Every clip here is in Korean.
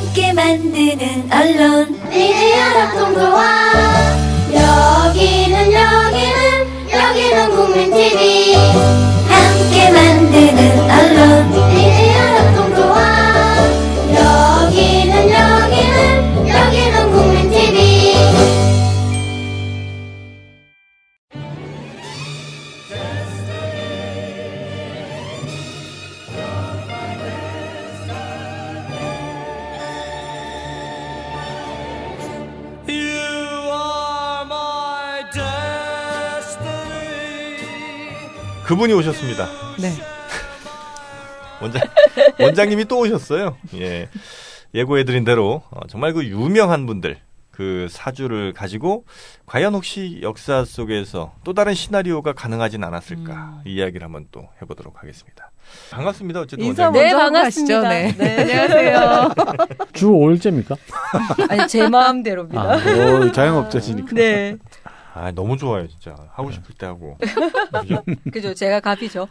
함께 만드는 언론 미디어 협동조합. 여기는 국민TV. 함께 만드는 언론 미디어 협동조합. 여기는 국민TV. 그분이 오셨습니다. 네. 원장님이 또 오셨어요. 예. 예고해드린 대로 정말 그 유명한 분들 그 사주를 가지고 과연 혹시 역사 속에서 또 다른 시나리오가 가능하진 않았을까 이 이야기를 한번 또 해보도록 하겠습니다. 반갑습니다. 어쨌든 인사 원장님. 먼저 하고 가시죠. 네. 안녕하세요. 주 5일째입니까? 아니 제 마음대로입니다. 자영업자시니까. 네. 아, 너무 좋아요, 진짜. 하고 싶을 때 하고. 그죠? 그죠. 제가 갑이죠.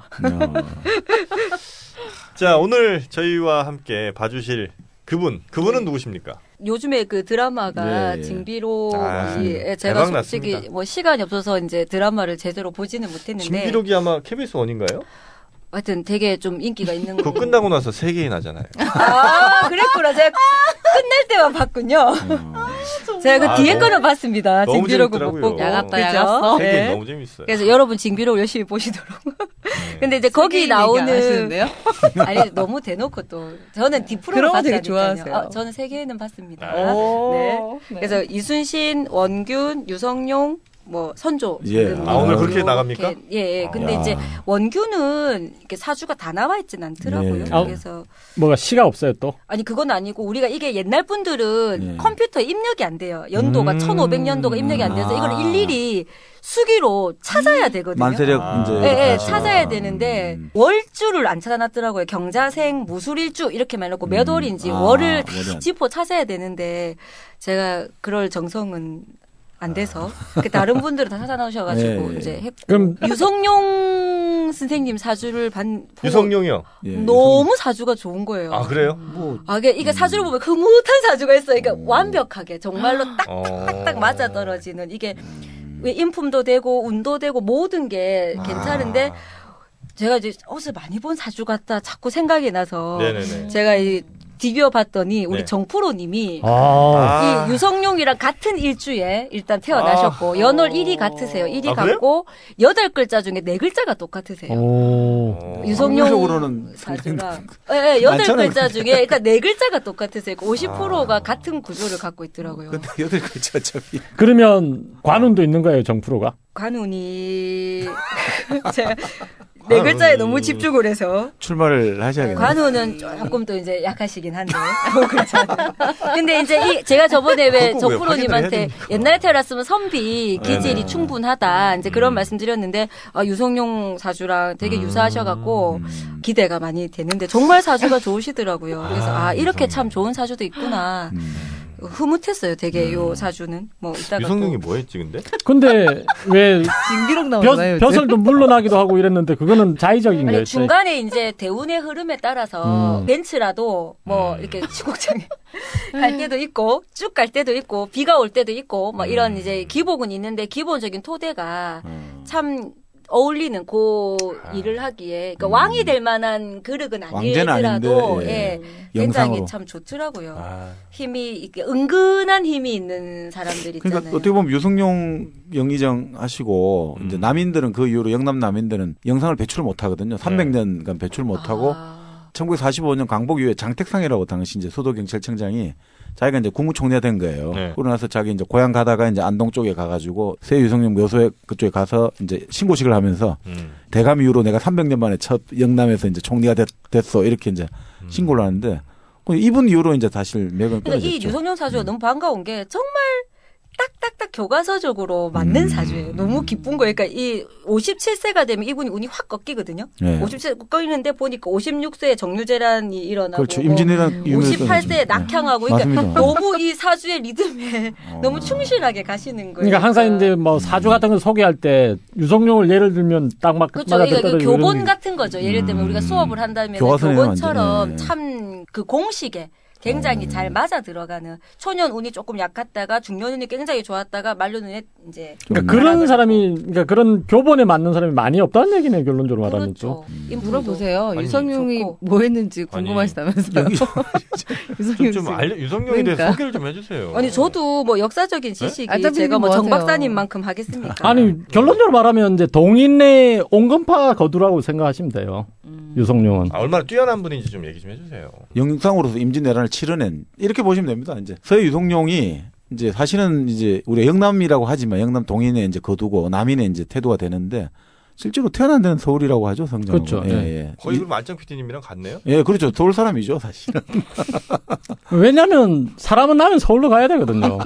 자, 오늘 저희와 함께 봐주실 그분은 누구십니까? 요즘에 그 드라마가 예. 징비록이 제가 대박 솔직히 났습니다. 뭐 시간이 없어서 이제 드라마를 제대로 보지는 못했는데 신비록이 아마 KBS 1인가요? 하여튼 되게 좀 인기가 있는 그거 끝나고 나서 3개인 하잖아요. 아, 그랬구나. 제가 끝날 때만 봤군요. 제가 그 뒤에 거는 봤습니다. 너무 징비록은 못 재밌더라고요. 보고. 야갔다, 그죠? 3개 네. 너무 재밌어요. 그래서 여러분 징비록 열심히 보시도록. 네. 근데 이제 거기 나오는 아시는데요? 아니 너무 대놓고 또 저는 디프로를 그런 거 되게 봤다니까요. 좋아하세요. 저는 세 개는 봤습니다. 아, 네. 그래서 이순신, 원균, 유성룡, 뭐 선조. 예. 등 아, 오늘 그렇게 이렇게, 나갑니까? 예. 근데 아. 이제 원균은 이렇게 사주가 다 나와 있진 않더라고요. 네. 그래서 뭐가 시가 없어요 또? 아니 그건 아니고 우리가 이게 옛날 분들은 예. 컴퓨터에 입력이 안 돼요. 연도가 1500년도가 입력이 안 돼서 이걸 일일이 수기로 찾아야 되거든요. 만세력 아. 이제. 예, 예, 하시나. 찾아야 되는데 월주를 안 찾아놨더라고요. 경자생 무술일주 이렇게만 해놓고 몇 월인지 월을 다 월이 안- 짚어 찾아야 되는데 제가 그럴 정성은 안 돼서 다른 분들은 다 찾아놓으셔가지고 예, 예. 이제 했고 그럼 유성룡 선생님 사주를 보고 유성룡이요? 예, 너무 사주가 좋은 거예요. 아, 그래요? 뭐 아, 이게 사주를 보면 흐뭇한 사주가 있어요. 그러니까 완벽하게 정말로 딱딱딱 맞아 떨어지는 이게 왜 인품도 되고 운도 되고 모든 게 괜찮은데 제가 이제 옷을 많이 본 사주 같다 자꾸 생각이 나서 네네네. 제가 이 디비어 봤더니 우리 네. 정프로님이 아. 이 유성룡이랑 같은 일주에 일단 태어나셨고 연월 1이 같으세요. 1이 아, 그래요? 같고 8글자 중에 4글자가 똑같으세요. 오. 유성룡 확률적으로는 사주랑 예, 8글자 많잖아요. 중에 그러니까 4글자가 똑같으세요. 50%가 같은 구조를 갖고 있더라고요. 근데 8글자 어차피. 그러면 관운도 있는 거예요, 정프로가? 관운이 제가 4글자에 너무 집중을 해서 출마를 하셔야겠네요. 관우는 조금 또 이제 약하시긴 한데. 그렇잖아요. 근데 이제 제가 저번에 왜 그거 왜 정프로님한테 확인을 해야 됩니까? 옛날에 태어났으면 선비 기질이 네네. 충분하다. 이제 그런 말씀 드렸는데, 유성룡 사주랑 되게 유사하셔갖고 기대가 많이 되는데, 정말 사주가 좋으시더라고요. 그래서, 이렇게 참 좋은 사주도 있구나. 흐뭇했어요, 되게 요 사주는. 뭐, 이따가. 유성룡이 또. 뭐 했지, 근데? 근데 왜 징비록 나오나요? 벼슬도 물러나기도 하고 이랬는데 그거는 자의적인 거예요. 아니, 중간에 이제 대운의 흐름에 따라서 벤츠라도 뭐 이렇게 시국장에 갈 때도 있고 쭉 갈 때도 있고 비가 올 때도 있고 뭐 이런 이제 기복은 있는데 기본적인 토대가 참 어울리는 그 일을 하기에 그러니까 왕이 될 만한 그릇은 왕제는 아니더라도 아닌데, 예, 영상으로. 굉장히 참 좋더라고요. 아, 힘이 이렇게 은근한 힘이 있는 사람들 있잖아요. 그러니까 어떻게 보면 유승용 영의정 하시고 이제 남인들은 그 이후로 영남 남인들은 영상을 배출을 못 하거든요. 300년간 배출 못 하고 1945년 광복 이후에 장택상이라고 당시 이제 소도경찰청장이 자기가 이제 국무총리가 된 거예요. 네. 그러고 나서 자기 이제 고향 가다가 이제 안동 쪽에 가가지고 새 유성룡 묘소에 그쪽에 가서 이제 신고식을 하면서 대감 이후로 내가 300년 만에 첫 영남에서 이제 총리가 됐어 이렇게 이제 신고를 하는데 이분 이후로 이제 사실 맥은 그러니까 끊어졌죠. 이 유성룡 사주가 너무 반가운 게 정말 딱딱딱 교과서적으로 맞는 사주예요. 너무 기쁜 거예요. 그러니까 이 57세가 되면 이분이 운이 확 꺾이거든요. 네. 57세 꺾이는데 보니까 56세에 정류재란이 일어나고 그렇죠. 임진왜란 58세에 낙향하고 그러니까 맞습니다. 너무 이 사주의 리듬에 너무 충실하게 가시는 거예요. 그러니까 항상 이제 뭐 사주 같은 걸 소개할 때 유성룡을 예를 들면 딱 막 그렇죠. 맞아 그러니까 그 떨어지고 교본 이런 같은 거죠. 예를 들면 우리가 수업을 한다면 교과서네요, 교본처럼 완전히. 참 그 공식에 굉장히 잘 맞아 들어가는 초년 운이 조금 약했다가 중년 운이 굉장히 좋았다가 만료 운에 이제 그러니까 그런 사람이 그러니까 그런 교본에 맞는 사람이 많이 없다는 얘기네 결론적으로 말하면 또. 그렇죠. 물어보세요. 아니, 유성룡이 좋고. 뭐 했는지 궁금하시다면서요. 유성룡 씨. 유성룡에 대해 그러니까. 소개를 좀 해주세요. 아니 저도 뭐 역사적인 지식이 알짜배기 제가 뭐 뭐 정 하세요? 박사님만큼 하겠습니까? 아니 결론적으로 말하면 이제 동인의 온건파 거두라고 생각하시면 돼요. 유성룡은. 얼마나 뛰어난 분인지 좀 얘기 좀 해주세요. 영상으로서 임진왜란을 치러낸 이렇게 보시면 됩니다. 이제 서해 유성룡이 이제 사실은 이제 우리 영남이라고 하지만 영남 동인에 이제 거두고 남인에 이제 태도가 되는데 실제로 태어난 데는 서울이라고 하죠 성장. 그렇죠. 예, 네. 예. 거의 그럼 안정 PD님이랑 같네요. 예, 그렇죠. 서울 사람이죠 사실은. 왜냐하면 사람은 나면 서울로 가야 되거든요.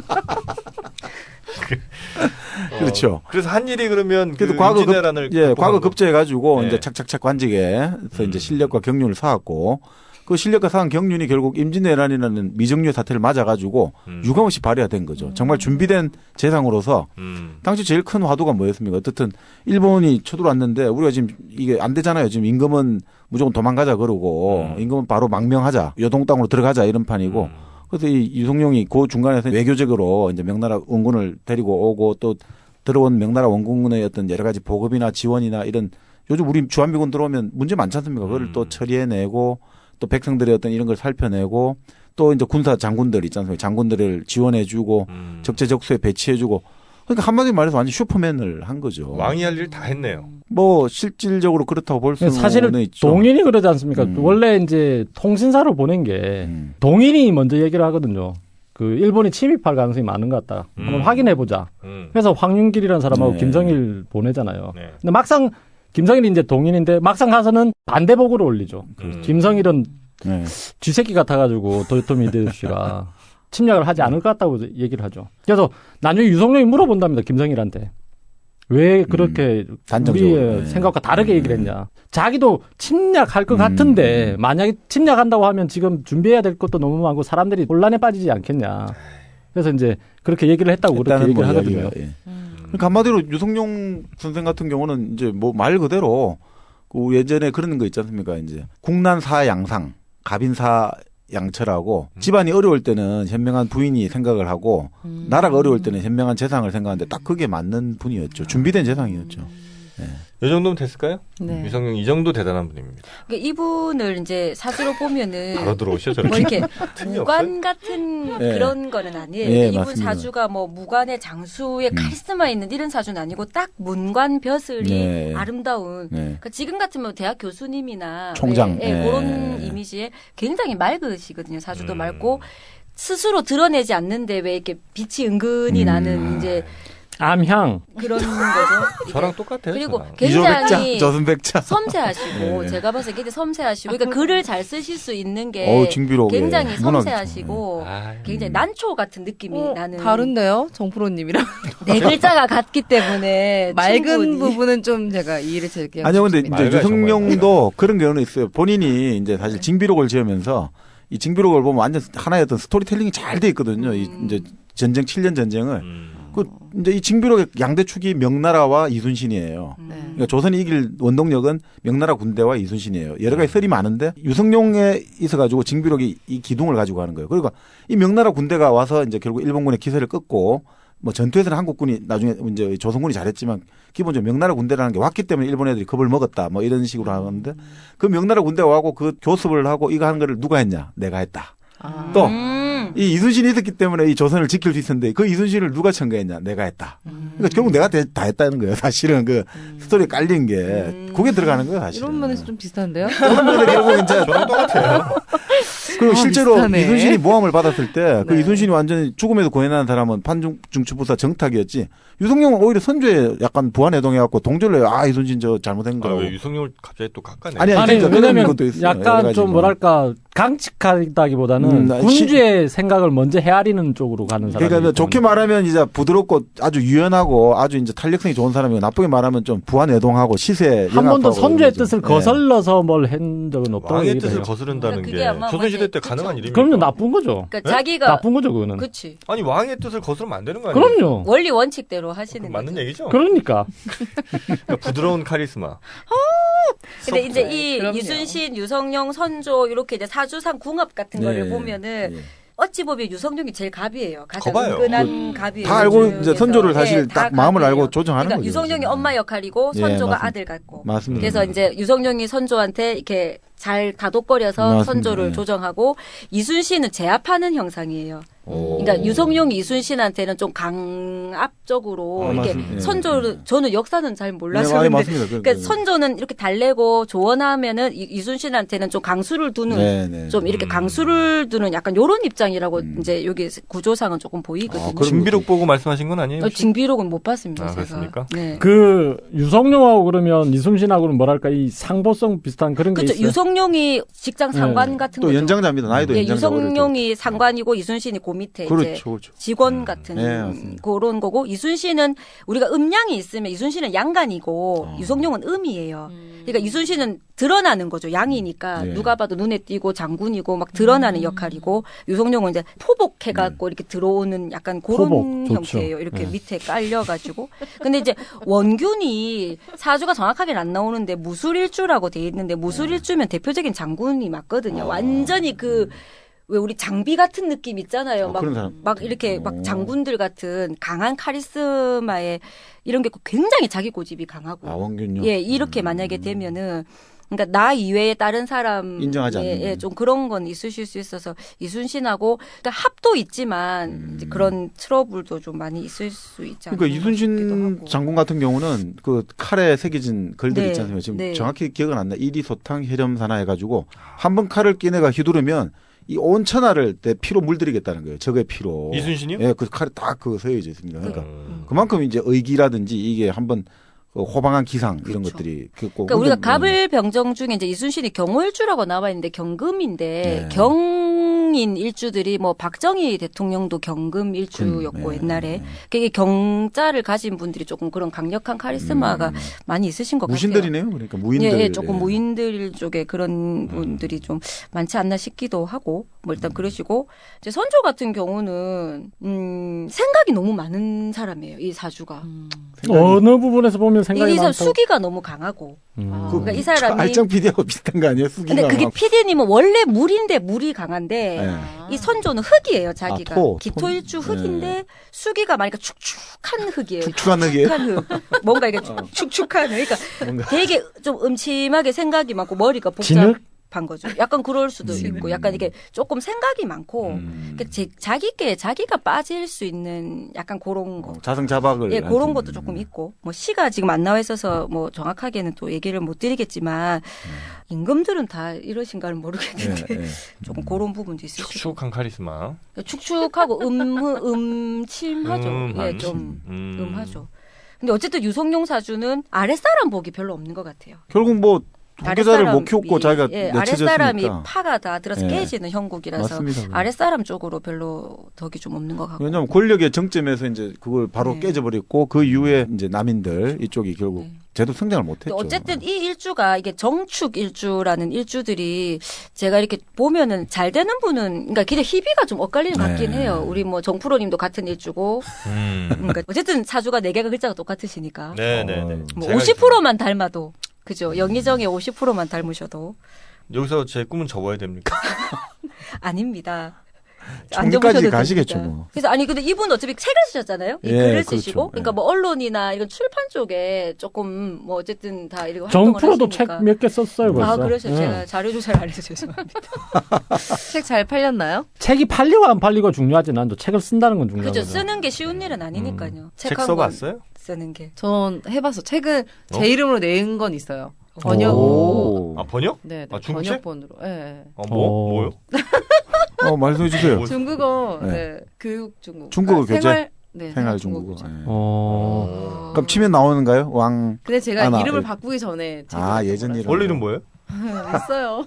그렇죠. 그래서 한 일이 그러면 그래도 그 과거 임진왜란을 예, 극복한 과거 거. 급제해가지고 네. 이제 착착착 관직에서 이제 실력과 경륜을 쌓았고 그 실력과 쌓은 경륜이 결국 임진왜란이라는 미정유의 사태를 맞아가지고 유감없이 발휘가 된 거죠. 정말 준비된 재상으로서 당시 제일 큰 화두가 뭐였습니까? 어쨌든 일본이 쳐들어왔는데 우리가 지금 이게 안 되잖아요. 지금 임금은 무조건 도망가자 그러고 임금은 바로 망명하자 요동 땅으로 들어가자 이런 판이고. 그래서 이 유성룡이 그 중간에서 외교적으로 이제 명나라 원군을 데리고 오고 또 들어온 명나라 원군의 어떤 여러 가지 보급이나 지원이나 이런 요즘 우리 주한미군 들어오면 문제 많지 않습니까? 그걸 또 처리해내고 또 백성들의 어떤 이런 걸 살펴내고 또 이제 군사 장군들 있지 않습니까? 장군들을 지원해주고 적재적소에 배치해주고 그러니까 한마디로 말해서 완전 슈퍼맨을 한 거죠. 왕이 할 일 다 했네요. 뭐 실질적으로 그렇다고 볼 수는 사실은 있죠. 동인이 그러지 않습니까? 원래 이제 통신사로 보낸 게 동인이 먼저 얘기를 하거든요. 그 일본이 침입할 가능성이 많은 것 같다. 한번 확인해 보자. 그래서 황윤길이라는 사람하고 네. 김성일 보내잖아요. 네. 근데 막상 김성일이 이제 동인인데 막상 가서는 반대복으로 올리죠. 김성일은 네. 쥐새끼 같아가지고 도요토미 히데요시가 침략을 하지 않을 것 같다고 얘기를 하죠. 그래서 나중에 유성룡이 물어본답니다. 김성일한테. 왜 그렇게 단정적으로. 우리의 네. 생각과 다르게 얘기를 했냐. 자기도 침략할 것 같은데 만약에 침략한다고 하면 지금 준비해야 될 것도 너무 많고 사람들이 혼란에 빠지지 않겠냐. 그래서 이제 그렇게 얘기를 했다고 그렇게 했다는 얘기를 뭐 하거든요. 이야기가, 예. 그러니까 한마디로 유성룡 선생 같은 경우는 이제 뭐 말 그대로 그 예전에 그런 거 있지 않습니까? 이제 국난사 양상, 갑인사 양처라고 집안이 어려울 때는 현명한 부인이 생각을 하고 나라가 어려울 때는 현명한 재상을 생각하는데 딱 그게 맞는 분이었죠. 준비된 재상이었죠. 이 정도면 됐을까요? 네. 유성룡 이 정도 대단한 분입니다. 그러니까 이분을 이제 사주로 보면은 바로 들어오셔 뭐 저렇게. 이렇게 틈이 무관 같은 네. 그런 거는 아니에요. 네, 이분 맞습니다. 사주가 뭐 무관의 장수의 카리스마 있는 이런 사주는 아니고 딱 문관 벼슬이 네. 아름다운. 네. 그러니까 지금 같으면 대학 교수님이나 총장. 예, 네. 그런 이미지에 굉장히 맑으시거든요. 사주도 맑고 스스로 드러내지 않는데 왜 이렇게 빛이 은근히 나는 이제 암향. 그런 거죠. 저랑 똑같아요. 그리고 저랑. 이조백자, 굉장히 저순백자. 섬세하시고 네. 제가 봤을 때 굉장히 섬세하시고 그러니까 글을 잘 쓰실 수 있는 게 어우, 징비록에 굉장히 문학이죠. 섬세하시고 아이, 굉장히 난초 같은 느낌이 나는 다른데요? 정프로님이랑 네 글자가 같기 때문에 맑은 충분히. 부분은 좀 제가 이해를 제게 아니요, 근데 싶습니다. 이제 맑아요, 유성룡도 그런 경우는 있어요. 본인이 이제 사실 징비록을 지으면서 이 징비록을 보면 완전 하나의 어떤 스토리텔링이 잘 돼 있거든요. 이 이제 전쟁 7년 전쟁을 그 이제 이 징비록의 양대축이 명나라와 이순신이에요. 네. 그러니까 조선이 이길 원동력은 명나라 군대와 이순신이에요. 여러 가지 썰이 많은데 유성룡에 있어가지고 징비록이 이 기둥을 가지고 하는 거예요. 그러니까 이 명나라 군대가 와서 이제 결국 일본군의 기세를 끊고 뭐 전투에서는 한국군이 나중에 이제 조선군이 잘했지만 기본적으로 명나라 군대라는 게 왔기 때문에 일본 애들이 겁을 먹었다 뭐 이런 식으로 하는데 그 명나라 군대가 와고 그 교습을 하고 이거 하는 거를 누가 했냐? 내가 했다. 또 이 이순신이 있었기 때문에 이 조선을 지킬 수 있었는데 그 이순신을 누가 청구했냐? 내가 했다. 그러니까 결국 내가 다 했다는 거예요. 사실은 그 스토리에 깔린 게 그게 들어가는 거예요. 사실은. 이런 면에서 좀 비슷한데요? 그런 면에서 결국 이제 저랑 똑같아요. 그리고 실제로 비슷하네. 이순신이 모함을 받았을 때 그 네. 이순신이 완전히 죽음에도 고해난 사람은 판중추부사 정탁이었지. 유성룡은 오히려 선조에 약간 부안해동해갖고 동조를 해요. 아 이순신 저 잘못한 아, 거. 왜 유성룡을 갑자기 또 깎아내? 아니, 아니 진짜 그런 왜냐면 것도 있어요. 여러 약간 가지 좀 뭐. 뭐랄까 강직하다기보다는 나 군주의 생각을 먼저 헤아리는 쪽으로 가는 사람. 그러니까 좋게 말하면 이제 부드럽고 아주 유연하고 아주 이제 탄력성이 좋은 사람이고 나쁘게 말하면 좀 부안해동하고 시세 한 번도 영합하고 선조의 그러죠. 뜻을 네. 거슬러서 뭘 한 적은 없다고 왕의 얘기해요. 뜻을 거스른다는 그게 게 아마 조선시대 때 그쵸. 가능한 일입니까? 그럼요 나쁜 거죠. 그러니까 네? 자기가 나쁜 거죠 그거는. 그치 아니 왕의 뜻을 거스르면 안 되는 거 아니에요? 그럼요. 원리 원칙대로 하시는 맞는 거죠. 얘기죠? 그러니까 그러니까 부드러운 카리스마. 근데 이제 이 그럼요. 이순신, 유성룡, 선조 이렇게 이제 사주상 궁합 같은 거를 보면은 예. 어찌 보면 유성룡이 제일 갑이에요. 가장 거봐요. 은근한 갑이에요. 다 알고 중에서. 이제 선조를 사실 다 딱 마음을 갑이에요. 알고 조정하는 그러니까 거죠. 유성룡이 사실. 엄마 역할이고 예, 선조가 맞습니다. 아들 같고. 맞습니다. 그래서 이제 유성룡이 선조한테 이렇게 잘 다독거려서 맞습니다. 선조를 예. 조정하고 이순신은 제압하는 형상이에요. 그러니까 유성룡이 이순신한테는 좀 강압적으로 아, 이렇게 맞습니다. 예, 선조를 예. 저는 역사는 잘 몰라서 네, 근데 맞습니다. 그러니까 선조는 이렇게 달래고 조언하면은 이순신한테는 좀 강수를 두는 네, 네. 좀 이렇게 강수를 두는 약간 요런 입장이라고 이제 여기 구조상은 조금 보이거든요. 아, 그럼 징비록 보고 말씀하신 건 아니에요? 혹시? 징비록은 못 봤습니다. 아, 제가. 그렇습니까? 네. 그 유성룡하고 그러면 이순신하고는 뭐랄까 이 상보성 비슷한 그런 게 그렇죠. 있어요. 유성룡이 직장 상관 네. 같은 또 거죠. 연장자입니다. 나이도 예, 연장자. 유성룡이 상관이고 이순신이 그 밑에 이제 그렇죠, 그렇죠. 직원 같은 네, 맞습니다. 그런 거고 이순신은 우리가 음양이 있으면 이순신은 양간이고 어. 유성룡은 음이에요. 그러니까 이순신은 드러나는 거죠. 양이니까 네. 누가 봐도 눈에 띄고 장군이고 막 드러나는 역할이고 유성룡은 이제 포복해갖고 이렇게 들어오는 약간 그런 포복, 좋죠. 형태예요. 이렇게 네. 밑에 깔려가지고. 근데 이제 원균이 사주가 정확하게 안 나오는데 무술일주라고 돼 있는데 무술일주면 대표적인 장군이 맞거든요. 완전히 왜 우리 장비 같은 느낌 있잖아요. 그런 사람. 막 이렇게 막 장군들 같은 강한 카리스마에 이런 게 굉장히 자기 고집이 강하고. 아, 원균요? 예, 이렇게 만약에 되면은 그러니까 나 이외에 다른 사람 인정하지 않는. 예, 좀 그런 건 있으실 수 있어서 이순신하고 그러니까 합도 있지만 이제 그런 트러블도 좀 많이 있을 수 있지 않나 그러니까 싶기도 이순신 하고. 장군 같은 경우는 그 칼에 새겨진 글들 네, 있지 않습니까? 지금 네. 정확히 기억은 안 나. 이리소탕 혈염산하 해가지고 한 번 칼을 끼내가 휘두르면 이 온 천하를 내 피로 물들이겠다는 거예요. 적의 피로. 이순신이요? 예, 그 칼에 딱 그 서여져 있습니다. 그러니까 음. 그만큼 이제 의기라든지 이게 한번 그 호방한 기상 이런 그렇죠. 것들이 있고. 그러니까 우리가 근데 갑을 병정 중에 이제 이순신이 경호일주라고 나와 있는데 경금인데 네. 경인 일주들이 뭐 박정희 대통령도 경금 일주였고 네. 옛날에 그게 경자를 가진 분들이 조금 그런 강력한 카리스마가 많이 있으신 것 같아요. 무신들이네요. 그러니까 무인들. 예, 예, 조금 무인들 쪽에 그런 분들이 좀 많지 않나 싶기도 하고 뭐 일단 그러시고 이제 선조 같은 경우는 생각이 너무 많은 사람이에요. 이 사주가 어느 부분에서 보면 생각이 이 사람 많다고. 수기가 너무 강하고 그러니까 이 사람이 알짱 PD하고 비슷한 거 아니에요? 수기가. 근데 그게 막. PD님은 원래 물인데 물이 강한데 네. 이 선조는 흙이에요 자기가 아, 토. 기토일주 흙인데 수기가 많으니까 축축한 흙이에요. 축축한 흙이에요? 축축한 흙. 뭔가 이게 축축한 흙. 그러니까 뭔가. 되게 좀 음침하게 생각이 많고 머리가 진흙? 복잡한 거죠. 약간 그럴 수도 있고 약간 이게 조금 생각이 많고 그러니까 자기가 빠질 수 있는 약간 그런 거. 자승자박을. 예, 할 수 그런 있는. 것도 조금 있고, 뭐, 시가 지금 안 나와 있어서, 뭐, 정확하게는 또 얘기를 못 드리겠지만, 임금들은 다 이러신가는 모르겠는데, 예, 예. 조금 그런 부분도 있을 수 있고. 축축한 카리스마. 축축하고, 음침하죠. 예, 좀, 음하죠. 근데 어쨌든 유성룡 사주는 아랫사람 복이 별로 없는 것 같아요. 결국 뭐 후계자를 못 아랫사람이- 키웠고 자기가 예, 내쳐졌으니까. 아랫사람이 파가 다 들어서 예. 깨지는 형국이라서, 맞습니다. 아랫사람 쪽으로 별로 덕이 좀 없는 것 같고. 왜냐하면 권력의 정점에서 이제 그걸 바로 네. 깨져버렸고 그 이후에 이제 남인들 이쪽이 결국 네. 제도 성장을 못했죠. 어쨌든 이 일주가 이게 정축 일주라는 일주들이 제가 이렇게 보면은 잘 되는 분은 그러니까 기대 희비가 좀 엇갈리는 것 같긴 네. 해요. 우리 뭐 정프로님도 같은 일주고 그러니까 어쨌든 사주가 4개가 글자가 똑같으시니까 네네네. 뭐 제가 50%만 닮아도 그죠. 영의정의 50%만 닮으셔도 여기서 제 꿈은 접어야 됩니까? 아닙니다. 안 총리까지 접으셔도 가시겠죠, 됩니다. 뭐. 그래서 아니 근데 이분 어차피 책을 쓰셨잖아요. 이 예, 글을 그렇죠. 쓰시고 그러니까 예. 뭐 언론이나 이런 출판 쪽에 조금 뭐 어쨌든 다 이렇게 활동을 정프로도 책 하시니까. 몇 개 썼어요 벌써. 아, 그러셔. 예. 제가 자료 조사를 안 해서 죄송합니다. 책 잘 팔렸나요? 책이 팔리고 안 팔리고 중요하진 않죠. 책을 쓴다는 건 중요하죠. 그죠. 쓰는 게 쉬운 일은 아니니까요. 책 한 권 써봤어요? 쓰는 게. 전 해봤어. 책은 제 어? 이름으로 낸 건 있어요. 번역으로. 오. 아 번역? 네, 네. 아, 중국책? 번역본으로. 예. 네. 뭐요? 말씀해 주세요. 뭐- 중국어, 네. 네. 교육 중국어. 중국어 그러니까 교재? 생활, 네, 생활 중국어. 중국어. 예. 어. 그럼 치면 나오는가요? 왕. 근데 제가 하나, 이름을 예. 바꾸기 전에 아, 예전 이름. 원래 이름 뭐예요? 있어요.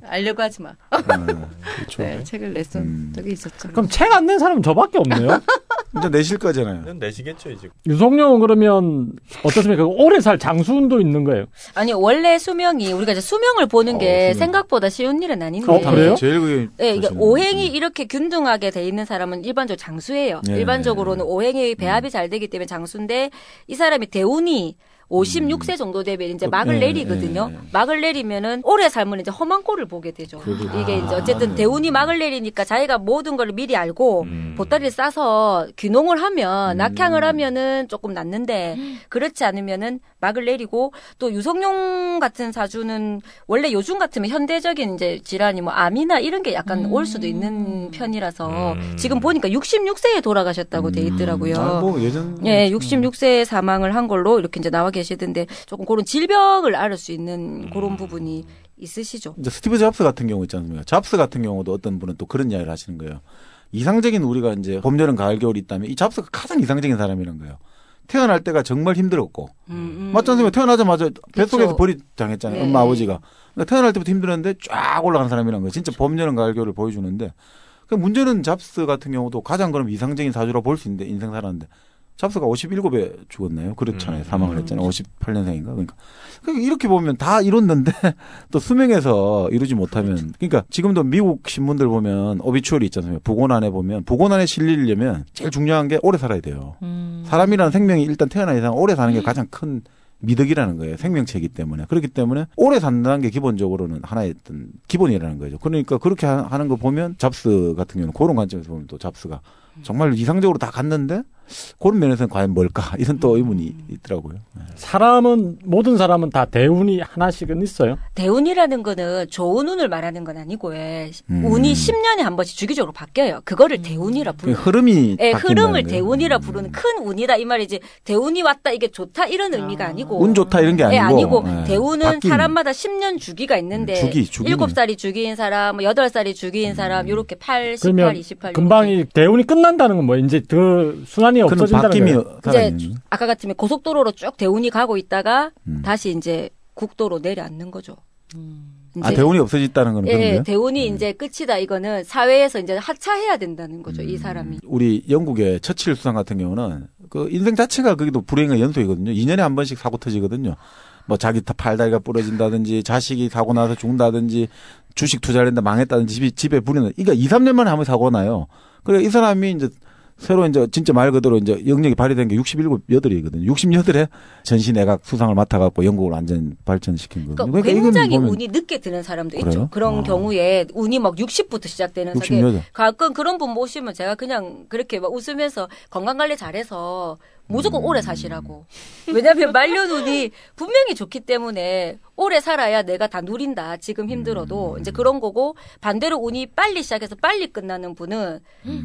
알려고 하지 마. 그렇죠. 네, 책을 냈던 적이 있었죠. 그럼 책 안 낸 사람은 저밖에 없네요. 이제 내실 거잖아요. 그냥 내시겠죠 이제. 유성룡은 그러면 어떻습니까? 오래 살 장수운도 있는 거예요. 아니 원래 수명이 우리가 이제 수명을 보는 게 수명. 생각보다 쉬운 일은 아닌데. 어, 그래요? 제일 그게. 네, 이게 사실은. 오행이 이렇게 균등하게 돼 있는 사람은 일반적으로 장수예요. 네. 일반적으로는 오행의 배합이 잘 되기 때문에 장수인데 이 사람이 대운이 56세 정도 되면 이제 막을 예, 내리거든요. 예. 막을 내리면은 오래 살면 이제 험한 꼴을 보게 되죠. 이게 이제 어쨌든 대운이 막을 내리니까 자기가 모든 걸 미리 알고 보따리를 싸서 귀농을 하면 낙향을 하면은 조금 낫는데 그렇지 않으면은 막을 내리고 또 유성룡 같은 사주는 원래 요즘 같으면 현대적인 이제 질환이 뭐 암이나 이런 게 약간 올 수도 있는 편이라서 지금 보니까 66세에 돌아가셨다고 돼 있더라고요. 뭐 예전 예, 66세에 사망을 한 걸로 이렇게 이제 나와 계시던데 조금 그런 질병을 앓을 수 있는 그런 부분이 있으시죠. 이제 스티브 잡스 같은 경우 있지 않습니까? 잡스 같은 경우도 어떤 분은 또 그런 이야기를 하시는 거예요. 이상적인 우리가 이제 봄, 여름, 가을, 겨울이 있다면 이 잡스가 가장 이상적인 사람이란 거예요. 태어날 때가 정말 힘들었고 맞지 않습니까? 태어나자마자 뱃속에서 그렇죠. 벌이 당했잖아요. 네. 엄마 아버지가. 그러니까 태어날 때부터 힘들었는데 쫙 올라간 사람이란 거예요. 진짜 봄, 여름, 가을, 겨울을 보여주는데 그 문제는 잡스 같은 경우도 가장 그럼 이상적인 사주라고 볼 수 있는데 인생 살았는데 잡스가 57에 죽었나요? 그렇잖아요. 사망을 했잖아요. 58년생인가? 그러니까 이렇게 보면 다 이뤘는데 또 수명에서 이루지 못하면 그러니까 지금도 미국 신문들 보면 오비추얼이 있잖아요. 부고난에 보면 부고난에 실리려면 제일 중요한 게 오래 살아야 돼요. 사람이라는 생명이 일단 태어난 이상 오래 사는 게 가장 큰 미덕이라는 거예요. 생명체이기 때문에. 그렇기 때문에 오래 산다는 게 기본적으로는 하나의 어떤 기본이라는 거죠. 그러니까 그렇게 하는 거 보면 잡스 같은 경우는 그런 관점에서 보면 또 잡스가 정말 이상적으로 다 갔는데 그런 면에서는 과연 뭘까? 이런 또 의문이 있더라고요. 모든 사람은 다 대운이 하나씩은 있어요. 대운이라는 거는 좋은 운을 말하는 건 아니고 운이 10년에 한 번씩 주기적으로 바뀌어요. 그거를 대운이라 부르는 흐름이 예, 흐름을 바뀐다는 거예요. 대운이라 부르는 큰 운이다 이 말이지. 대운이 왔다 이게 좋다 이런 의미가 아니고. 운 좋다 이런 게 아니고. 예, 아니고 예. 대운은 바뀐. 사람마다 10년 주기가 있는데 주기는. 7살이 주기인 사람, 8살이 주기인 사람 요렇게 8, 18, 그러면 28 금방 요렇게. 이 대운이 끝난다는 건 뭐 이제 그 순환이 그는 없어진다는 바뀜이 거예요. 이제 살아있는. 아까 같으면 고속도로로 쭉 대운이 가고 있다가 다시 이제 국도로 내려앉는 거죠. 아, 대운이 없어졌다는 거는 그런 예, 거예요? 대운이 이제 끝이다. 이거는 사회에서 이제 하차해야 된다는 거죠. 이 사람이. 우리 영국의 처칠 수상 같은 경우는 그 인생 자체가 거기도 불행의 연속이거든요. 2년에 한 번씩 사고 터지거든요. 뭐 자기 팔다리가 부러진다든지 자식이 사고 나서 죽는다든지 주식 투자를 했는데 망했다든지 집에 불이 나. 그러니까 2, 3년 만에 한 번 사고가 나요. 그래 이 사람이 이제 새로 이제 진짜 말 그대로 이제 영역이 발휘된 게 67, 8이거든요. 68에 전시내각 수상을 맡아갖고 영국을 완전 발전시킨 거거든요. 그러니까 이건 굉장히 보면 운이 늦게 드는 사람도 그래요? 있죠. 그런 경우에 운이 막 60부터 시작되는 68. 가끔 그런 분 모시면 제가 그냥 그렇게 막 웃으면서 건강관리 잘해서 무조건 오래 사시라고. 왜냐하면 말년운이 분명히 좋기 때문에 오래 살아야 내가 다 누린다. 지금 힘들어도 이제 그런 거고 반대로 운이 빨리 시작해서 빨리 끝나는 분은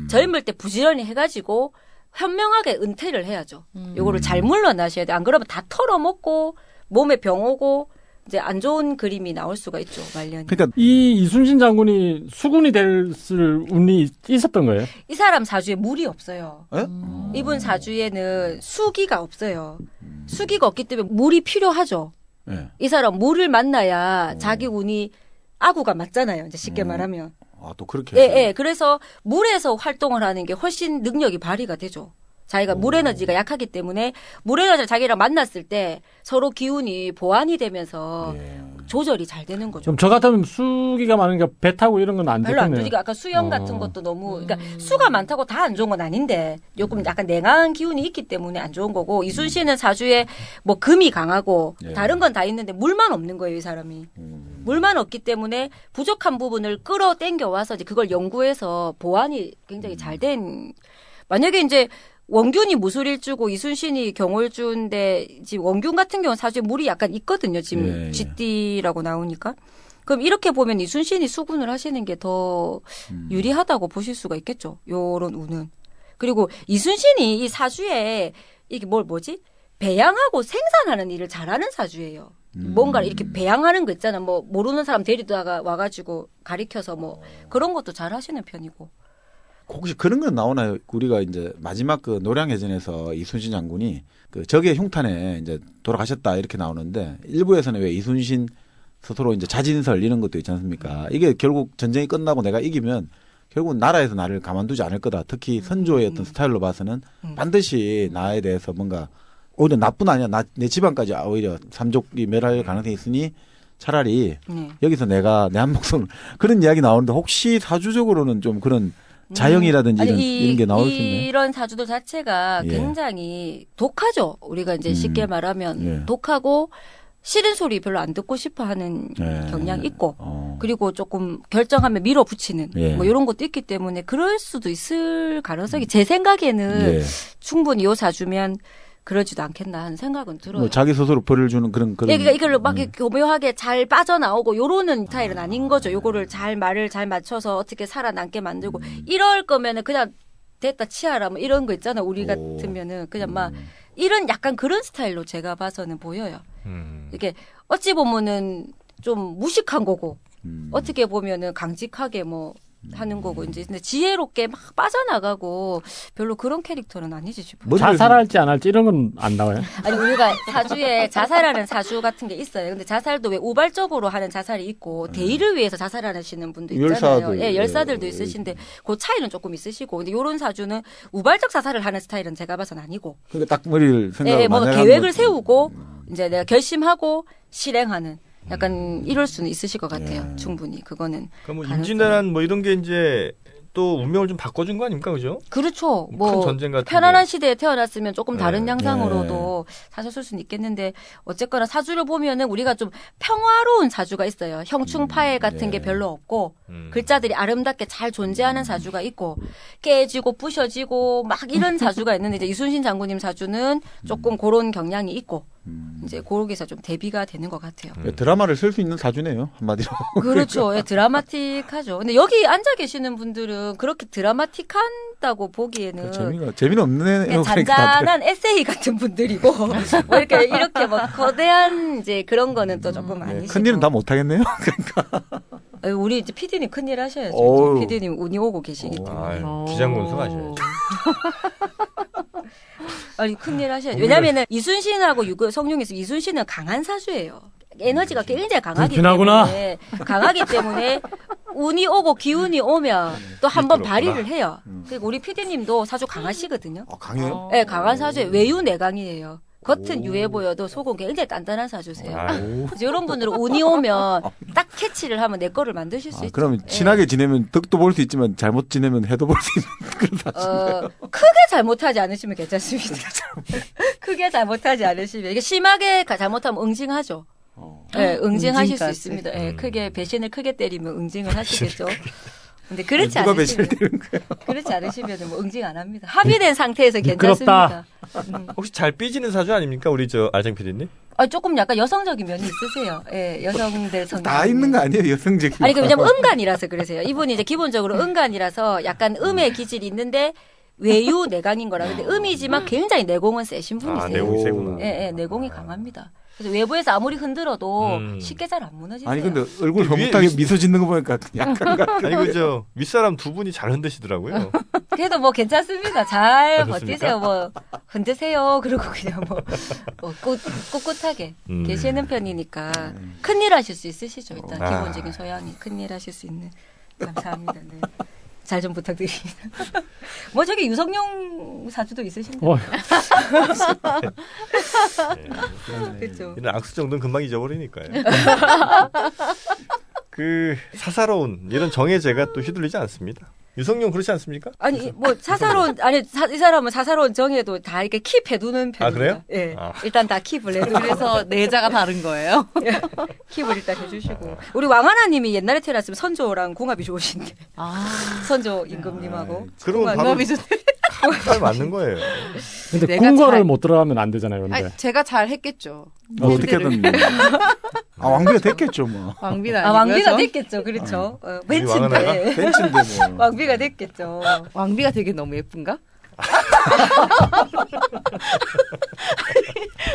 젊을 때 부지런히 해가지고 현명하게 은퇴를 해야죠. 요거를 잘 물러나셔야 돼. 안 그러면 다 털어먹고 몸에 병 오고 이제 안 좋은 그림이 나올 수가 있죠. 말년이. 그러니까 이 이순신 장군이 수군이 될 운이 있었던 거예요. 이 사람 사주에 물이 없어요. 에? 이분 사주에는 수기가 없어요. 수기가 없기 때문에 물이 필요하죠. 예. 이 사람 물을 만나야 자기 운이 아구가 맞잖아요. 이제 쉽게 말하면. 아, 또 그렇게. 예, 해서. 예. 그래서 물에서 활동을 하는 게 훨씬 능력이 발휘가 되죠. 자기가 물 에너지가 약하기 때문에 물 에너지를 자기랑 만났을 때 서로 기운이 보완이 되면서 예. 조절이 잘 되는 거죠. 좀 저 같으면 수기가 많으니까 배 타고 이런 건 안 별로 안 좋겠네요. 좋으니까 아까 수영 같은 것도 너무 그러니까 수가 많다고 다 안 좋은 건 아닌데 조금 약간 냉한 기운이 있기 때문에 안 좋은 거고 이순 씨는 사주에 뭐 금이 강하고 예. 다른 건 다 있는데 물만 없는 거예요, 이 사람이. 물만 없기 때문에 부족한 부분을 끌어당겨 와서 이제 그걸 연구해서 보완이 굉장히 잘 된 만약에 이제 원균이 무술일주고 이순신이 경월주인데 지금 원균 같은 경우는 사실 물이 약간 있거든요. 지금 예, 예. 쥐띠라고 나오니까. 그럼 이렇게 보면 이순신이 수군을 하시는 게 더 유리하다고 보실 수가 있겠죠. 요런 운은. 그리고 이순신이 이 사주에 이게 뭐지? 배양하고 생산하는 일을 잘하는 사주예요. 뭔가를 이렇게 배양하는 거 있잖아. 뭐 모르는 사람 데리다가 와가지고 가리켜서 뭐 그런 것도 잘 하시는 편이고. 혹시 그런 건 나오나요? 우리가 이제 마지막 그 노량해전에서 이순신 장군이 그 적의 흉탄에 이제 돌아가셨다 이렇게 나오는데 일부에서는 왜 이순신 스스로 이제 자진설 이런 것도 있지 않습니까? 이게 결국 전쟁이 끝나고 내가 이기면 결국 나라에서 나를 가만두지 않을 거다. 특히 선조의 어떤 스타일로 봐서는 반드시 나에 대해서 뭔가 오히려 나뿐 아니야. 내 집안까지 오히려 삼족이 멸할 가능성이 있으니 차라리 여기서 내가 내 한 목숨을 그런 이야기 나오는데 혹시 사주적으로는 좀 그런 자영이라든지 아니, 이런 게 나올 수 있네. 이런 사주들 자체가 예. 굉장히 독하죠. 우리가 이제 쉽게 말하면 예. 독하고 싫은 소리 별로 안 듣고 싶어 하는 예. 경향이 있고 어. 그리고 조금 결정하면 밀어붙이는 예. 뭐 이런 것도 있기 때문에 그럴 수도 있을 가능성이 제 생각에는 예. 충분히 요 사주면 그러지도 않겠나 하는 생각은 들어요. 뭐 자기 스스로 벌을 주는 그런 예, 그러니까 이걸 막 교묘하게 잘 빠져나오고 요러는 스타일은 아닌 거죠. 요거를 잘 말을 잘 맞춰서 어떻게 살아남게 만들고 이럴 거면은 그냥 됐다 치아라 뭐 이런 거 있잖아. 우리 같으면은 그냥 막 이런 약간 그런 스타일로 제가 봐서는 보여요. 이게 어찌 보면은 좀 무식한 거고 어떻게 보면은 강직하게 뭐 하는 거고 이제 근데 지혜롭게 막 빠져나가고 별로 그런 캐릭터는 아니지 싶어요. 자살할지 안 할지 이런 건 안 나와요. 아니 우리가 사주에 자살하는 사주 같은 게 있어요. 근데 자살도 왜 우발적으로 하는 자살이 있고 대의를 위해서 자살하시는 분도 있잖아요. 열사들. 예, 열사들도 있으신데 그 차이는 조금 있으시고 근데 요런 사주는 우발적 자살을 하는 스타일은 제가 봐서는 아니고 그러니까 딱 머리를 생각을 예, 뭐 많이 하는 계획을 거지. 세우고 이제 내가 결심하고 실행하는 약간 이럴 수는 있으실 것 같아요. 예. 충분히 그거는. 그러니까 뭐 가능성이. 임진왜란 뭐 이런 게 이제 또 운명을 좀 바꿔준 거 아닙니까, 그죠? 그렇죠. 큰 뭐 전쟁 같은 편안한 게. 시대에 태어났으면 조금 다른 네. 양상으로도 사셨을 수는 있겠는데 어쨌거나 사주를 보면은 우리가 좀 평화로운 사주가 있어요. 형충파해 같은 게 별로 없고 글자들이 아름답게 잘 존재하는 사주가 있고 깨지고 부셔지고 막 이런 사주가 있는데 이제 이순신 장군님 사주는 조금 그런 경향이 있고 이제 거기서 좀 대비가 되는 것 같아요. 드라마를 쓸 수 있는 사주네요, 한마디로. 그렇죠. 예, 드라마틱하죠. 근데 여기 앉아 계시는 분들은 그렇게 드라마틱한다고 보기에는 재미는 없는 그냥 잔잔한 에세이 같은 분들이고 뭐 이렇게 뭐 거대한 이제 그런 거는 또 조금 아니시고. 큰 일은 다 못하겠네요. 우리 이제 PD님 큰일 하셔야죠. 어우. PD님 운이 오고 계시기 때문에. 아유, 기장군수 하셔야죠. 아니 큰일 하셔야죠. 왜냐면은 이순신하고 성룡이 있으면 이순신은 강한 사주예요. 에너지가 굉장히 강하기 그렇구나. 때문에 강하기 때문에 운이 오고 기운이 오면 또 한 번 발휘를 해요. 그리고 우리 PD님도 사주 강하시거든요. 강해요? 네, 강한 사주에 외유 내강이에요. 겉은 유해 보여도 속은 굉장히 단단한 사주세요. 그래서 이런 분들은 운이 오면 딱 캐치를 하면 내 거를 만드실 수 있죠. 그러면 친하게 지내면 덕도 볼 수 있지만 잘못 지내면 해도 볼 수 있는 그런 사주. 크게 잘못하지 않으시면 괜찮습니다. 크게 잘못하지 않으시면 이게 심하게 잘못하면 응징하죠. 네, 응징하실 수 응징까지. 있습니다. 네, 크게 배신을 크게 때리면 응징을 하시겠죠. 근데 그렇지 누가 않으시면 배신을 때리는 거예요? 그렇지 않으시면 뭐 응징 안 합니다. 합의된 상태에서 괜찮습니다. 혹시 잘 삐지는 사주 아닙니까, 우리 저 알장 PD님? 조금 약간 여성적인 면이 있으세요. 예, 여성들 성향. 다 있는 거 아니에요, 여성적인. 아니, 왜냐면 음간이라서 그러세요. 이분이 이제 기본적으로 음간이라서 약간 음의 기질이 있는데 외유 내강인 거라. 근데 음이지만 굉장히 내공은 세신 분이세요. 내공이 세구나. 예, 내공이 강합니다. 그래서 외부에서 아무리 흔들어도 쉽게 잘 안 무너지세요. 아니 근데 얼굴 그 위에 흐뭇하게 미소 짓는 거 보니까 약간 아니 그저 윗사람 두 분이 잘 흔드시더라고요. 그래도 뭐 괜찮습니다. 잘 그렇습니까? 버티세요. 뭐 흔드세요. 그리고 그냥 뭐 꿋꿋하게 계시는 편이니까 큰일 하실 수 있으시죠. 일단 기본적인 소양이 큰일 하실 수 있는. 감사합니다. 네. 잘 좀 부탁드립니다. 뭐 저기 유성룡 사주도 있으신데. 그렇죠. 이런 악수 정도는 금방 잊어버리니까요. 그 사사로운 이런 정해제가 또 휘둘리지 않습니다. 유성룡 그렇지 않습니까? 아니 뭐 사사로운 아니 이 사람은 사사로운 정해도 다 이렇게 킵해두는 편입니다. 아, 그래요? 예, 아. 일단 다 킵을 해두고 그래서 내자가 다른 거예요. 킵을 일단 해주시고 우리 왕하나님이 옛날에 태어났으면 선조랑 궁합이 좋으신데 선조 임금님하고 그러면 바로 칼 맞는 거예요. 근데 내가 궁궐을 잘- 못 들어가면 안 되잖아요. 근데 아니, 제가 잘 했겠죠. 어떻게든 왕비가 됐겠죠 뭐. 왕비는 아 아니고요. 왕비가 전. 됐겠죠, 그렇죠. 우리 왕하나가? 벤츠인데 벤츠인데 뭐. 왕비가 됐겠죠. 왕비가 되게 너무 예쁜가?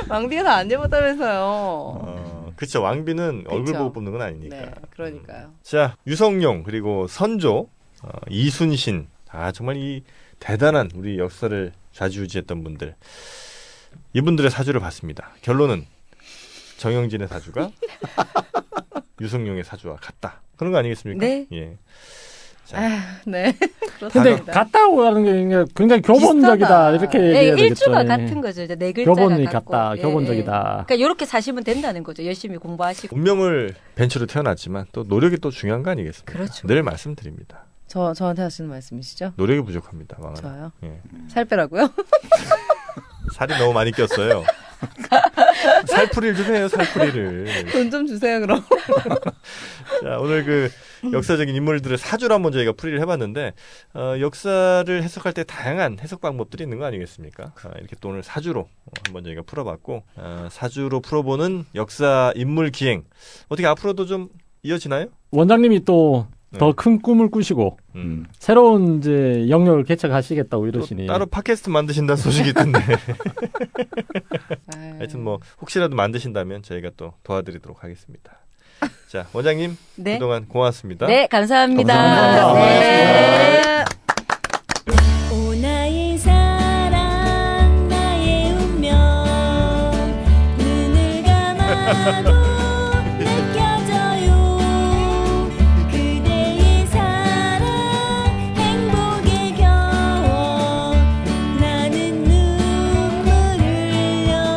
왕비가 다 안 예쁘다면서요. 그렇죠. 왕비는 얼굴 그쵸. 보고 뽑는 건 아니니까. 네, 그러니까요. 자, 유성룡 그리고 선조, 이순신. 정말 이 대단한 우리 역사를 좌지우지했던 분들. 이분들의 사주를 봤습니다. 결론은 정영진의 사주가 유성룡의 사주와 같다. 그런 거 아니겠습니까? 네. 예. 네. 근데 그렇습니다. 같다고 하는 게 굉장히 교본적이다 이렇게 얘기해야 되겠죠. 일주가 예. 같은 거죠. 이제 네 글자가 교본이 같고. 같다, 예, 교본적이다. 그러니까 이렇게 사시면 된다는 거죠. 열심히 공부하시고. 운명을 벤처로 태어났지만 또 노력이 또 중요한 거 아니겠습니까? 그렇죠. 늘 말씀드립니다. 저한테 하시는 말씀이시죠? 노력이 부족합니다. 망하나. 저요? 예. 살 빼라고요? 살이 너무 많이 꼈어요. 살풀이를 좀 해요, 살풀이를. 돈 좀 주세요, 그럼. 자, 오늘 그 역사적인 인물들의 사주를 한번 저희가 풀이를 해봤는데, 역사를 해석할 때 다양한 해석 방법들이 있는 거 아니겠습니까? 이렇게 또 오늘 사주로 한번 저희가 풀어봤고, 사주로 풀어보는 역사 인물 기행. 어떻게 앞으로도 좀 이어지나요? 원장님이 또 더 네. 큰 꿈을 꾸시고 새로운 이제 영역을 개척하시겠다고 이러시니 따로 팟캐스트 만드신다는 소식이 있던데. 아유. 하여튼 뭐 혹시라도 만드신다면 저희가 또 도와드리도록 하겠습니다. 자, 원장님 네. 그동안 고맙습니다. 네, 감사합니다. 감사합니다. 네. 오 나의 사랑 나의 운명 눈을 감아도 느껴져요 그대의 사랑 행복에 겨워 나는 눈물을 흘려요.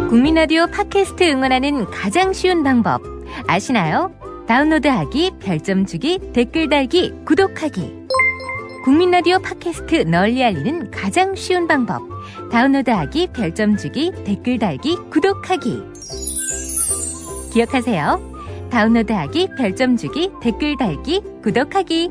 국민라디오 팟캐스트 응원하는 가장 쉬운 방법 아시나요? 다운로드하기, 별점 주기, 댓글 달기, 구독하기. 국민라디오 팟캐스트 널리 알리는 가장 쉬운 방법. 다운로드하기, 별점 주기, 댓글 달기, 구독하기. 기억하세요. 다운로드하기, 별점 주기, 댓글 달기, 구독하기.